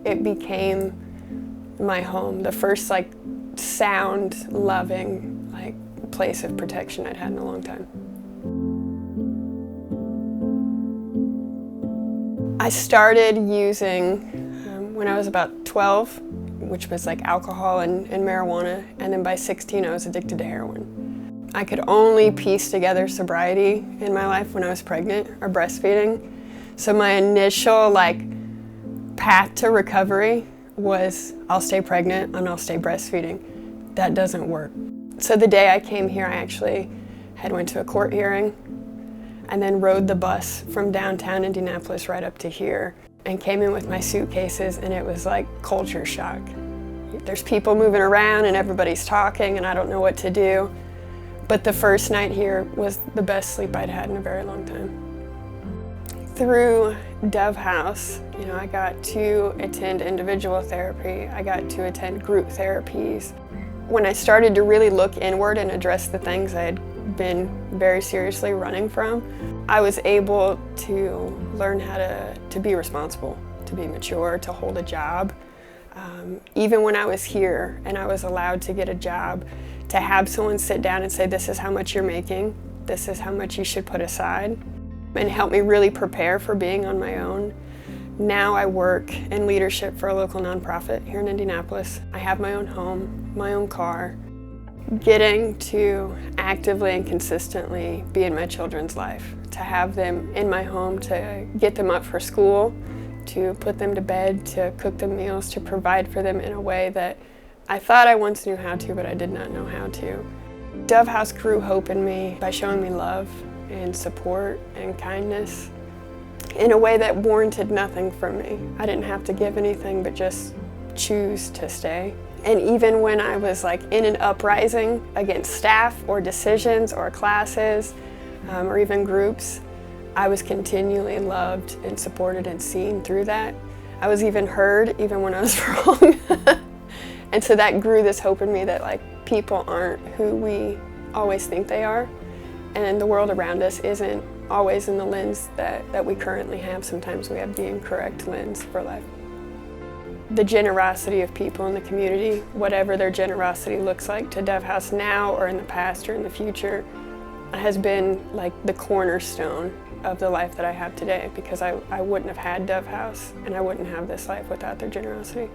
it became my home, the first like sound, loving, like place of protection I'd had in a long time. I started using when I was about 12, which was like alcohol and marijuana, and then by 16 I was addicted to heroin. I could only piece together sobriety in my life when I was pregnant or breastfeeding. So my initial like path to recovery was I'll stay pregnant and I'll stay breastfeeding. That doesn't work. So the day I came here, I actually had went to a court hearing and then rode the bus from downtown Indianapolis right up to here and came in with my suitcases, and it was like culture shock. There's people moving around and everybody's talking and I don't know what to do. But the first night here was the best sleep I'd had in a very long time. Through Dove House, I got to attend individual therapy. I got to attend group therapies. When I started to really look inward and address the things I had been very seriously running from, I was able to learn how to be responsible, to be mature, to hold a job. Even when I was here and I was allowed to get a job, to have someone sit down and say, this is how much you're making, this is how much you should put aside, and help me really prepare for being on my own. Now I work in leadership for a local nonprofit here in Indianapolis. I have my own home, my own car. Getting to actively and consistently be in my children's life, to have them in my home, to get them up for school, to put them to bed, to cook them meals, to provide for them in a way that I thought I once knew how to, but I did not know how to. Dove House grew hope in me by showing me love and support and kindness in a way that warranted nothing from me. I didn't have to give anything but just choose to stay. And even when I was like in an uprising against staff or decisions or classes or even groups, I was continually loved and supported and seen through that. I was even heard even when I was wrong. And so that grew this hope in me that like people aren't who we always think they are, and the world around us isn't always in the lens that we currently have. Sometimes we have the incorrect lens for life. The generosity of people in the community, whatever their generosity looks like to Dove House now or in the past or in the future, has been like the cornerstone of the life that I have today, because I wouldn't have had Dove House and I wouldn't have this life without their generosity.